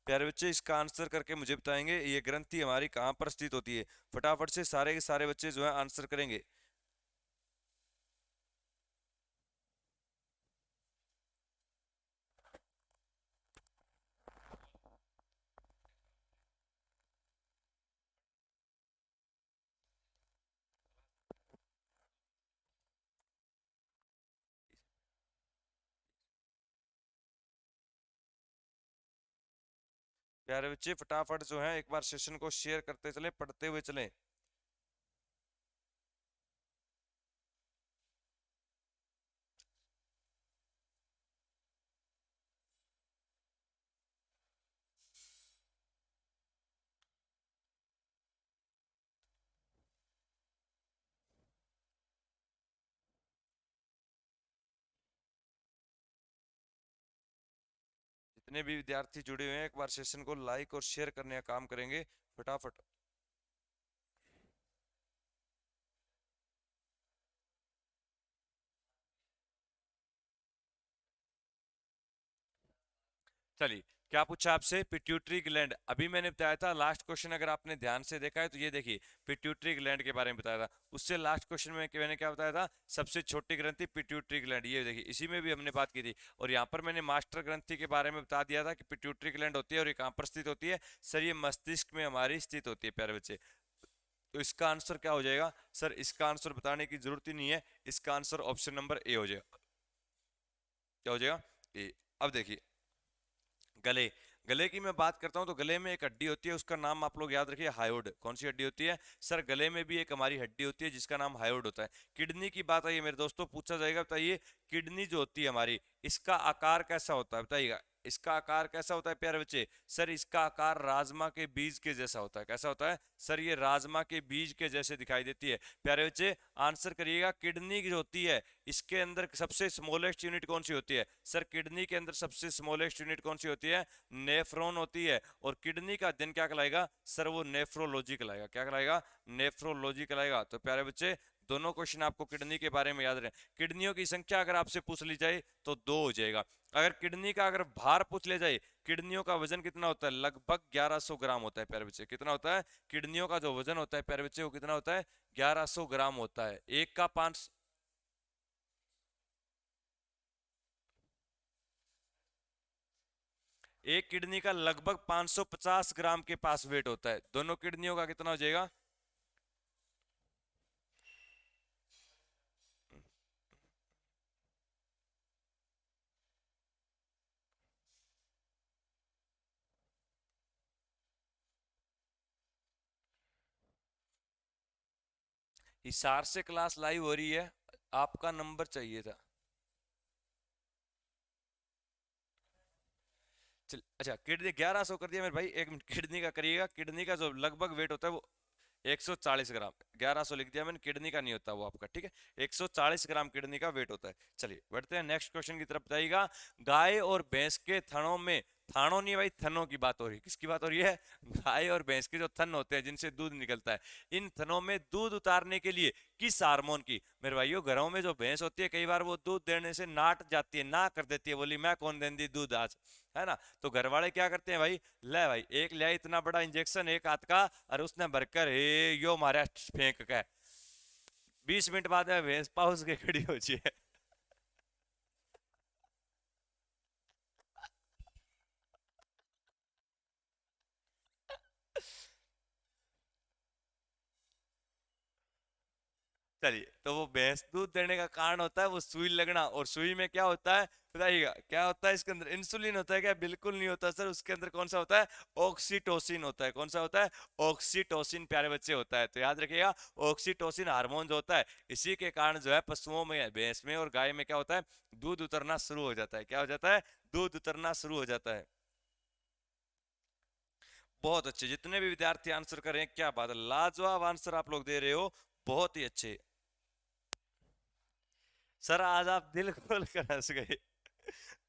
प्यारे बच्चे इसका आंसर करके मुझे बताएंगे ये ग्रंथि हमारी कहां पर स्थित होती है। फटाफट से सारे के सारे बच्चे जो है आंसर करेंगे। प्यारे बच्चे फटाफट जो है एक बार सेशन को शेयर करते चले, पढ़ते हुए चलें। जितने भी विद्यार्थी जुड़े हुए हैं एक बार सेशन को लाइक और शेयर करने का काम करेंगे फटाफट। चलिए क्या पूछा आपसे? Pituitary gland. अभी मैंने बताया था लास्ट क्वेश्चन, अगर आपने ध्यान से देखा है तो ये देखिए पिट्यूटरी ग्लैंड के बारे में बताया था। उससे लास्ट क्वेश्चन में मैंने क्या बताया था? सबसे छोटी ग्रंथि पिट्यूटरी ग्लैंड, ये देखिए इसी में भी हमने बात की थी। और यहाँ पर मैंने मास्टर ग्रंथि के बारे में बता दिया था कि पिट्यूटरी ग्लैंड होती है, और ये कहाँ पर स्थित होती है? सर ये मस्तिष्क में हमारी स्थित होती है प्यारे बच्चे। तो इसका आंसर क्या हो जाएगा? सर इसका आंसर बताने की जरूरत ही नहीं है, इसका आंसर ऑप्शन नंबर ए हो जाएगा। क्या हो जाएगा? ए। अब देखिए गले, गले की मैं बात करता हूँ तो गले में एक हड्डी होती है, उसका नाम आप लोग याद रखिए हायोड। कौन सी हड्डी होती है सर? गले में भी एक हमारी हड्डी होती है जिसका नाम हायोड होता है। किडनी की बात आई है मेरे दोस्तों, पूछा जाएगा, बताइए किडनी जो होती है हमारी, इसका आकार कैसा होता है, बताइएगा इसका आकार कैसा होता है प्यारे बच्चे? सर इसका आकार राजमा के बीज के जैसा होता है। कैसा होता है सर? ये राजमा के बीज के जैसे दिखाई देती है। प्यारे बच्चे आंसर करिएगा, किडनी जो होती है इसके अंदर सबसे स्मॉलेस्ट यूनिट कौन सी होती है? सर किडनी के अंदर सबसे स्मॉलेस्ट यूनिट कौन सी होती है? नेफ्रॉन होती है। और किडनी का अध्ययन क्या कहलाएगा सर? वो नेफ्रोलॉजी कहलाएगा। क्या कहलाएगा? नेफ्रोलॉजी कहलाएगा। तो प्यारे बच्चे दोनों क्वेश्चन आपको किडनी के बारे में याद रहे। किडनियों की संख्या अगर आपसे पूछ ली जाए तो दो हो जाएगा। अगर किडनी का अगर भार पूछ ले जाए, किडनियों का वजन कितना होता है? लगभग 1100 ग्राम होता है प्यारे बच्चे। कितना होता है? किडनियों का जो वजन होता है प्यारे बच्चे वो कितना होता है? 1100 ग्राम होता है। एक का 5, एक किडनी का लगभग 550 ग्राम के पास वेट होता है। दोनों किडनियों का कितना हो जाएगा? हिसार से क्लास लाइव हो रही है, आपका नंबर चाहिए था। चल अच्छा, किडनी 1100 कर दिया मेरे भाई, एक मिनट किडनी का करिएगा। किडनी का जो लगभग वेट होता है वो 140 ग्राम। 1100 लिख दिया मैंने, किडनी का नहीं होता वो आपका, ठीक है। 140 ग्राम किडनी का वेट होता है। चलिए बढ़ते हैं नेक्स्ट क्वेश्चन की तरफ। बताइएगा, गाय और भैंस के थनों में, थानों नहीं भाई, थनों की बात हो रही है। किसकी बात हो रही है? गाय और भैंस के जो थन होते हैं जिनसे दूध निकलता है, इन थनों में दूध उतारने के लिए किस हार्मोन की, मेरे भाइयों घरों में जो भैंस होती है कई बार वो दूध देने से नाट जाती है, ना कर देती है, बोली मैं कौन देंदी दूध आज, है ना। तो घर वाले क्या करते हैं भाई, ले भाई एक ले आई इतना बड़ा इंजेक्शन एक हाथ का, और उसने भरकर हे यो मारा फेंक के, 20 मिनट बाद में भैंस पाउस के खड़ी हो जाए। चलिए, तो वो भैंस दूध देने का कारण होता है वो सुई लगना, और सुई में क्या होता है बताइएगा, क्या होता है इसके अंदर? इंसुलिन होता है क्या? बिल्कुल नहीं होता सर। उसके अंदर कौन सा होता है? ऑक्सीटोसिन होता है। कौन सा होता है? ऑक्सीटोसिन प्यारे बच्चे होता है। तो याद रखिएगा, ऑक्सीटोसिन हार्मोन जो होता है, इसी के कारण जो है पशुओं में, भैंस में और गाय में क्या होता है? दूध उतरना शुरू हो जाता है। क्या हो जाता है? दूध उतरना शुरू हो जाता है। बहुत अच्छे, जितने भी विद्यार्थी आंसर कर रहे हैं, क्या बात है, लाजवाब आंसर आप लोग दे रहे हो, बहुत ही अच्छे। सर आज आप दिल खोल कर हंस गए।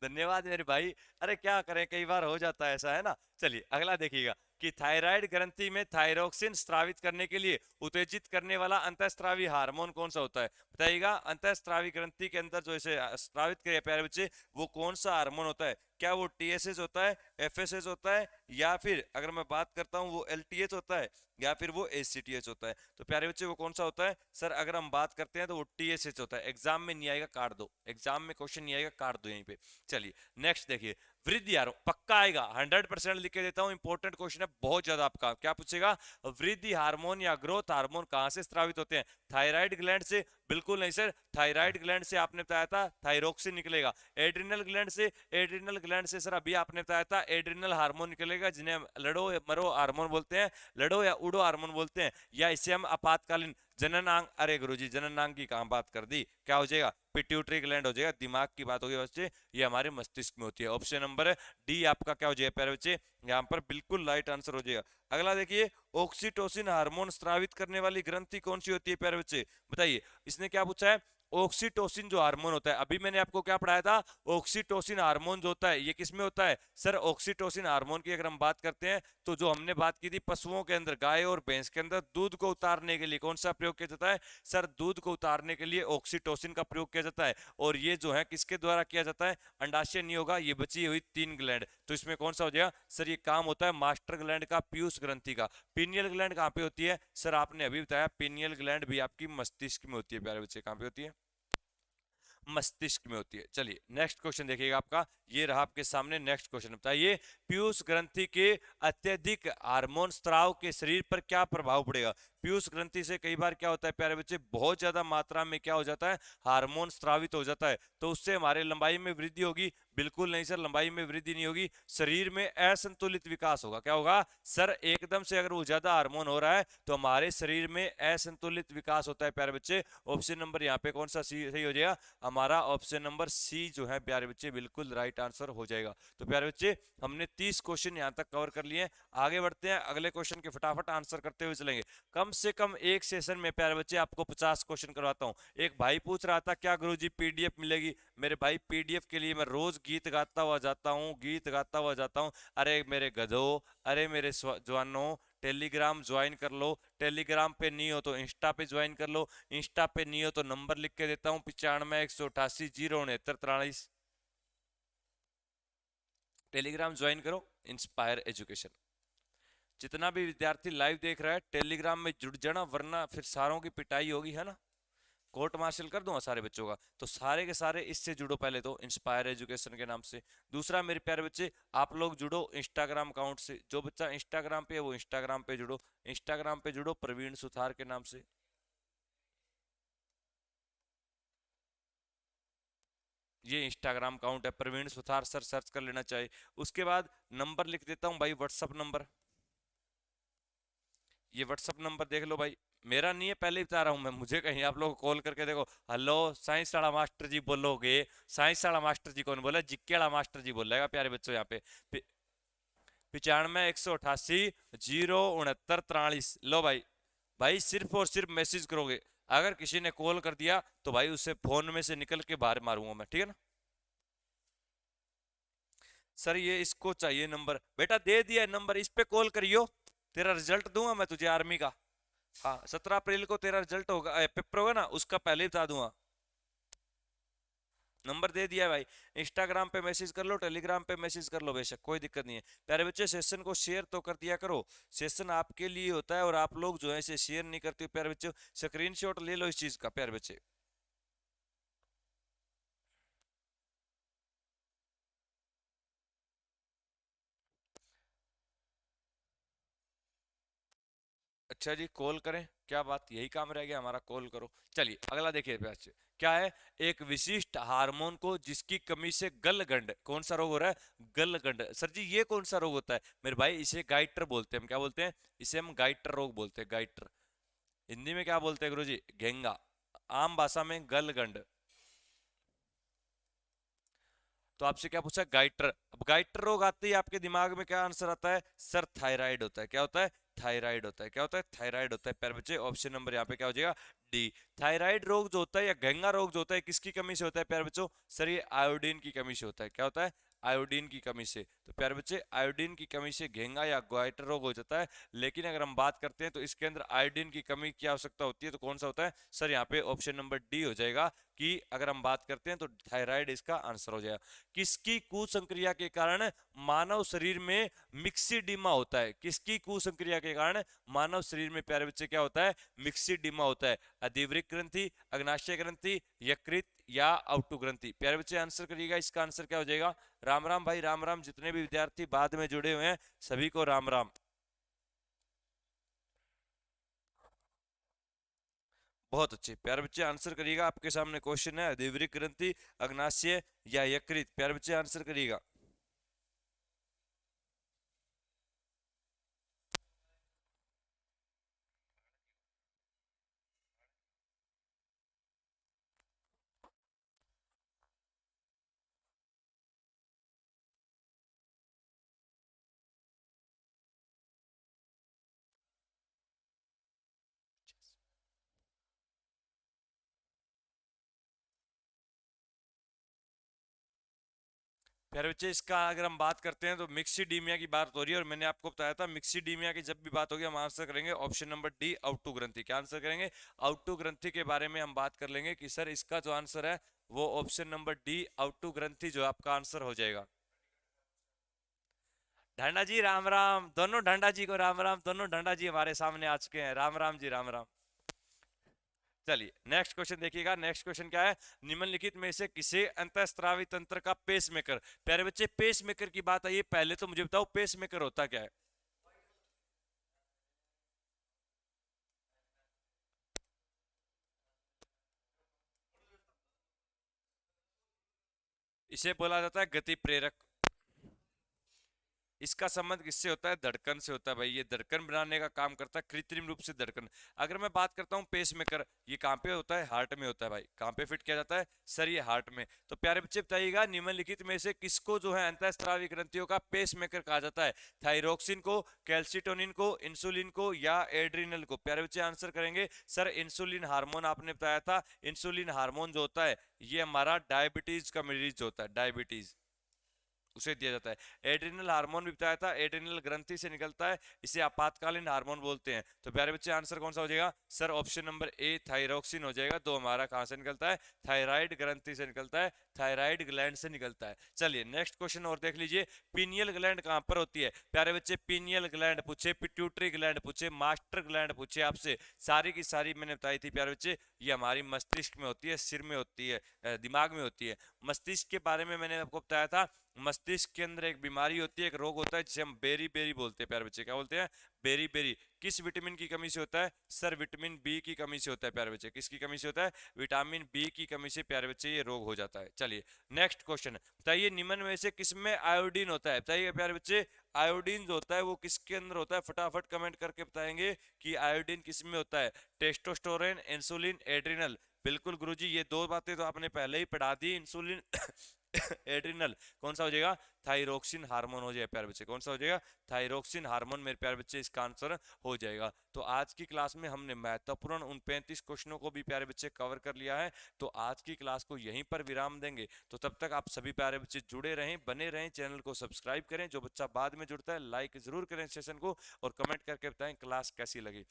धन्यवाद मेरे भाई। अरे क्या करें, कई बार हो जाता है ऐसा, है ना। चलिए अगला देखिएगा, कि थायराइड ग्रंथि में थायरोक्सिन स्रावित करने के लिए उत्तेजित करने वाला अंतःस्रावी हार्मोन कौन सा होता है? बताइएगा, अंतःस्रावी ग्रंथि के अंदर जो इसे स्रावित करे प्यारे बच्चे, वो कौन सा हार्मोन होता है? क्या वो टीएसएच होता है, एफएसएच होता है, या फिर अगर मैं बात करता हूँ वो एलटीएच होता है, या फिर वो एचसीटीएच होता है? तो प्यारे बच्चे वो कौन सा होता है सर? अगर हम बात करते हैं तो वो टीएसएच होता है। एग्जाम में नहीं आएगा, काट दो, एग्जाम में क्वेश्चन नहीं आएगा, काट दो यहीं पे। चलिए नेक्स्ट देखिए, वृद्धि हार्मोन पक्का आएगा, 100% लिख के देता हूं, इंपॉर्टेंट क्वेश्चन है बहुत ज्यादा आपका। क्या पूछेगा? वृद्धि हार्मोन या ग्रोथ हार्मोन कहां से स्रावित होते हैं? थायराइड ग्लैंड से? बिल्कुल नहीं सर, थायराइड ग्लैंड से आपने बताया था थायरोक्सिन निकलेगा। एड्रिनल ग्लैंड से? एड्रिनल ग्लैंड से सर अभी आपने बताया था एड्रिनल हार्मोन निकलेगा, जिन्हें हम लड़ो मरो हार्मोन बोलते हैं, लड़ो या उड़ो हार्मोन बोलते हैं, या इसे हम आपातकालीन जननांग, अरे गुरुजी जननांग की कहां बात कर दी, क्या हो जाएगा? पिट्यूटरी ग्लैंड हो जाएगा। दिमाग की बात होगी बच्चे, ये हमारे मस्तिष्क में होती है। ऑप्शन नंबर डी आपका क्या हो जाएगा प्यारे बच्चे? यहाँ पर बिल्कुल राइट आंसर हो जाएगा। अगला देखिए, ऑक्सीटोसिन हार्मोन स्रावित करने वाली ग्रंथि कौन सी होती है प्यारे बच्चे? बताइए, इसने क्या पूछा है? ऑक्सीटोसिन जो हार्मोन होता है, अभी मैंने आपको क्या पढ़ाया था? ऑक्सीटोसिन हार्मोन जो होता है ये किस में होता है सर? ऑक्सीटोसिन हार्मोन की अगर हम बात करते हैं तो जो हमने बात की थी पशुओं के अंदर, गाय और भैंस के अंदर दूध को उतारने के लिए कौन सा प्रयोग किया जाता है सर? दूध को उतारने के लिए ऑक्सीटोसिन का प्रयोग किया जाता है। और ये जो है किसके द्वारा किया जाता है? अंडाशय नहीं होगा, ये बची हुई 3 ग्लैंड, तो इसमें कौन सा हो जाएगा सर? ये काम होता है मास्टर ग्लैंड का, पीयूष ग्रंथि का। पीनियल ग्लैंड कहाँ पे होती है सर? आपने अभी बताया पीनियल ग्लैंड भी आपकी मस्तिष्क में होती है प्यारे बच्चे। कहाँ पे होती है? मस्तिष्क में होती है। चलिए नेक्स्ट क्वेश्चन देखिएगा आपका, ये रहा आपके सामने नेक्स्ट क्वेश्चन। बताइए, पीयूष ग्रंथि के अत्यधिक हार्मोन स्त्राव के शरीर पर क्या प्रभाव पड़ेगा? पीयूष ग्रंथि से कई बार क्या होता है प्यारे बच्चे, बहुत ज्यादा मात्रा में क्या हो जाता है, हार्मोन स्रावित हो जाता है, तो उससे हमारे लंबाई में वृद्धि होगी? बिल्कुल नहीं सर, लंबाई में वृद्धि नहीं होगी, शरीर में असंतुलित विकास होगा। क्या होगा सर? एकदम से अगर वो ज्यादा हार्मोन हो रहा है तो हमारे शरीर में असंतुलित विकास होता है प्यारे बच्चे। ऑप्शन नंबर यहाँ पे कौन सा सही हो जाएगा? हमारा ऑप्शन नंबर सी जो है प्यारे बच्चे बिल्कुल राइट आंसर हो जाएगा। तो प्यारे बच्चे हमने 30 क्वेश्चन यहाँ तक कवर कर लिए। आगे बढ़ते हैं, अगले क्वेश्चन के फटाफट आंसर करते हुए चलेंगे। कम से कम एक सेशन में प्यारे बच्चे आपको 50 क्वेश्चन करवाता हूँ। एक भाई पूछ रहा था क्या गुरुजी पीडीएफ मिलेगी? मेरे भाई पीडीएफ के लिए मैं रोज गीत गाता हुआ जाता हूँ, गीत गाता हुआ जाता हूँ। अरे मेरे गधों, अरे मेरे जवानों, टेलीग्राम ज्वाइन कर लो। टेलीग्राम पे नहीं हो तो इंस्टा पे ज्वाइन कर लो। इंस्टा पे नहीं हो तो नंबर लिख के देता हूँ 95 188 069 43। टेलीग्राम ज्वाइन करो, इंस्पायर एजुकेशन। जितना भी विद्यार्थी लाइव देख रहा है टेलीग्राम में जुड़ जाना, वरना फिर सारों की पिटाई होगी, है ना? कोर्ट मार्शल कर दूंगा सारे बच्चों का। तो सारे के सारे इससे जुड़ो पहले तो, इंस्पायर एजुकेशन के नाम से। दूसरा मेरे प्यारे बच्चे, आप लोग जुड़ो इंस्टाग्राम अकाउंट से। जो बच्चा इंस्टाग्राम पे है वो इंस्टाग्राम पे जुड़ो। इंस्टाग्राम पे जुड़ो प्रवीण सुथार के नाम से। ये इंस्टाग्राम अकाउंट है प्रवीण सुथार सर, सर्च कर लेना चाहिए। उसके बाद नंबर लिख देता हूँ भाई, व्हाट्सअप नंबर। ये व्हाट्सअप नंबर देख लो भाई, मेरा नहीं है, पहले ही बता रहा हूं मैं। मुझे कहीं आप लोग कॉल करके देखो, हेलो साइंस वाला मास्टर जी बोलोगे? साइंस वाला मास्टर जी कौन बोला? जिक्के वाला मास्टर जी बोल रहा प्यारे बच्चों यहाँ पे। 95 188 069 43। लो भाई, भाई सिर्फ और सिर्फ मैसेज करोगे। अगर किसी ने कॉल कर दिया तो भाई उसे फोन में से निकल के बाहर मारूंगा मैं, ठीक है ना? सर ये इसको चाहिए नंबर, बेटा दे दिया नंबर, इस पे कॉल करियो। तेरा रिजल्ट दूंगा मैं तुझे आर्मी का। हाँ 17 अप्रैल को तेरा रिजल्ट होगा, पेपर होगा ना, उसका पहले ही बता दूंगा। नंबर दे दिया भाई। इंस्टाग्राम पे मैसेज कर लो, टेलीग्राम पे मैसेज कर लो, बेशक कोई दिक्कत नहीं है। प्यारे बच्चे सेशन को शेयर तो कर दिया करो, सेशन आपके लिए होता है, और आप लोग जो है इसे शेयर नहीं करते प्यारे बच्चे। स्क्रीनशॉट ले लो इस चीज का प्यारे बच्चे। अच्छा जी, कॉल करें? क्या बात, यही काम रह गया हमारा, कॉल करो। चलिए अगला देखिए बच्चे, क्या है? एक विशिष्ट हार्मोन को जिसकी कमी से गलगंड, कौन सा रोग हो रहा है? गलगंड। सर जी ये कौन सा रोग होता है? मेरे भाई इसे गाइटर बोलते हैं हम। क्या बोलते हैं इसे? हम गाइटर रोग बोलते हैं, गाइटर। हिंदी में क्या बोलते हैं गुरुजी? घेंगा। आम भाषा में गलगंड। तो आपसे क्या पूछा? गाइटर। अब गाइटर रोग आते ही आपके दिमाग में क्या आंसर आता है? सर थायराइड होता है। क्या होता है? थायराइड होता है। क्या होता है? थायराइड होता है। प्यारे बच्चे ऑप्शन नंबर यहाँ पे क्या हो जाएगा? डी। थायराइड रोग जो होता है या घेंगा रोग जो होता है, किसकी कमी से होता है प्यारे बच्चों? सर ये आयोडीन की कमी से होता है। क्या होता है? आयोडीन की कमी से। तो प्यारे बच्चे आयोडीन की कमी से घेंगा या गाइटर रोग हो जाता है। लेकिन अगर हम बात करते हैं तो इसके अंदर आयोडीन की कमी की आवश्यकता होती है, तो कौन सा होता है? सर यहाँ पे ऑप्शन नंबर डी हो जाएगा, कि अगर हम बात करते हैं तो थायराइड इसका आंसर हो जाएगा। किसकी कुसंक्रिया के कारण मानव शरीर में मिक्सिडिमा होता है? किसकी कुसंक्रिया के कारण मानव शरीर में प्यारे बच्चे क्या होता है? मिक्सिडिमा होता है। अधिवृक्क ग्रंथि, अग्नाशय ग्रंथि, यकृत या अवटु ग्रंथि? प्यारे बच्चे आंसर करिएगा, इसका आंसर क्या हो जाएगा? राम राम भाई, राम राम। जितने भी विद्यार्थी बाद में जुड़े हुए हैं सभी को राम राम। बहुत अच्छे प्यारे बच्चे आंसर करिएगा, आपके सामने क्वेश्चन है, अधिवृक्क ग्रंथि, अग्नाशय या यकृत? प्यारे बच्चे आंसर करिएगा। प्यारे बच्चे इसका अगर हम बात करते हैं तो मिक्सिडीमिया की बात हो रही है, और मैंने आपको बताया था मिक्सिडीमिया की जब भी बात होगी हम आंसर करेंगे ऑप्शन नंबर डी, आउटू ग्रंथि। क्या आंसर करेंगे? आउटू ग्रंथि के बारे में हम बात कर लेंगे कि सर इसका जो आंसर है वो ऑप्शन नंबर डी, आउटू ग्रंथि जो आपका आंसर हो जाएगा। ढंडा जी राम राम, दोनों ढंडा जी को राम राम, दोनों ढंडा जी हमारे सामने आ चुके हैं, राम राम जी, राम राम। चलिए नेक्स्ट क्वेश्चन देखिएगा। नेक्स्ट क्वेश्चन क्या है? निम्नलिखित में से किसे अंतःस्रावी तंत्र का पेसमेकर? प्यारे बच्चे पेसमेकर की बात आई है, पहले तो मुझे बताओ पेसमेकर होता क्या है? इसे बोला जाता है गति प्रेरक। इसका संबंध किससे होता है? धड़कन से होता है भाई। ये धड़कन बनाने का काम करता है, कृत्रिम रूप से धड़कन। अगर मैं बात करता हूँ पेस मेकर, ये कहाँ पे होता है? हार्ट में होता है भाई। कहाँ पे फिट किया जाता है सर? ये हार्ट में। तो प्यारे बच्चे बताइएगा, निम्नलिखित में से किसको जो है अंतःस्रावी ग्रंथियों का पेस मेकर कहा जाता है? थायरोक्सिन को, कैल्सिटोनिन को, इंसुलिन को या एड्रिनल को? प्यारे बच्चे आंसर करेंगे सर इंसुलिन हार्मोन। आपने बताया था इंसुलिन हार्मोन जो होता है ये हमारा डायबिटीज का मरीज जो होता है, डायबिटीज, उसे दिया जाता है। एड्रिनल हार्मोन भी बताया था, एड्रिनल ग्रंथि से निकलता है, इसे आपातकालीन हार्मोन बोलते हैं। तो प्यारे बच्चे आंसर कौन सा हो जाएगा सर? ऑप्शन नंबर ए थायरोक्सिन हो जाएगा। तो हमारा कहां से निकलता है? थायराइड ग्रंथि से निकलता है, थायराइड ग्लैंड से निकलता है। चलिए नेक्स्ट क्वेश्चन और देख लीजिए। पीनियल ग्लैंड कहां पर होती है? प्यारे बच्चे पीनियल ग्लैंड पूछे, पिट्यूटरी ग्लैंड पूछे, मास्टर ग्लैंड पूछे आपसे, सारी की सारी मैंने बताई थी प्यारे बच्चे, ये हमारी मस्तिष्क में होती है, सिर में होती है, दिमाग में होती है। मस्तिष्क के बारे में मैंने आपको बताया था, मस्तिष्क के अंदर एक बीमारी होती है, एक रोग होता है जिसे हम बेरी बेरी बोलते हैं प्यारे बच्चे। क्या बोलते हैं? Berry berry. किस विटामिन की कमी से होता है सर? विटामिन बी की कमी से होता है प्यारे बच्चे। किसकी कमी से होता है? विटामिन बी की कमी से प्यारे बच्चे ये रोग हो जाता है। चलिए नेक्स्ट क्वेश्चन बताइए, निम्न में से किसमें आयोडीन होता है? बताइए प्यारे बच्चे, आयोडीन जो होता है वो किसके अंदर होता है? फटाफट कमेंट करके बताएंगे कि आयोडीन किसमें होता है। Testosterone, insulin, adrenal. बिल्कुल गुरुजी, ये दो बातें तो आपने पहले ही पढ़ा दी। इंसुलिन एड्रिनल कौन सा हो जाएगा? थायरोक्सिन हार्मोन हो जाएगा प्यारे बच्चे। कौन सा हो जाएगा? थायरोक्सिन हार्मोन मेरे प्यारे बच्चे इसका आंसर हो जाएगा। तो आज की क्लास में हमने महत्वपूर्ण उन 35 क्वेश्चनों को भी प्यारे बच्चे कवर कर लिया है। तो आज की क्लास को यहीं पर विराम देंगे। तो तब तक आप सभी प्यारे बच्चे जुड़े रहें, बने रहें, चैनल को सब्सक्राइब करें। जो बच्चा बाद में जुड़ता है लाइक जरूर करें सेशन को, और कमेंट करके बताएं क्लास कैसी लगी।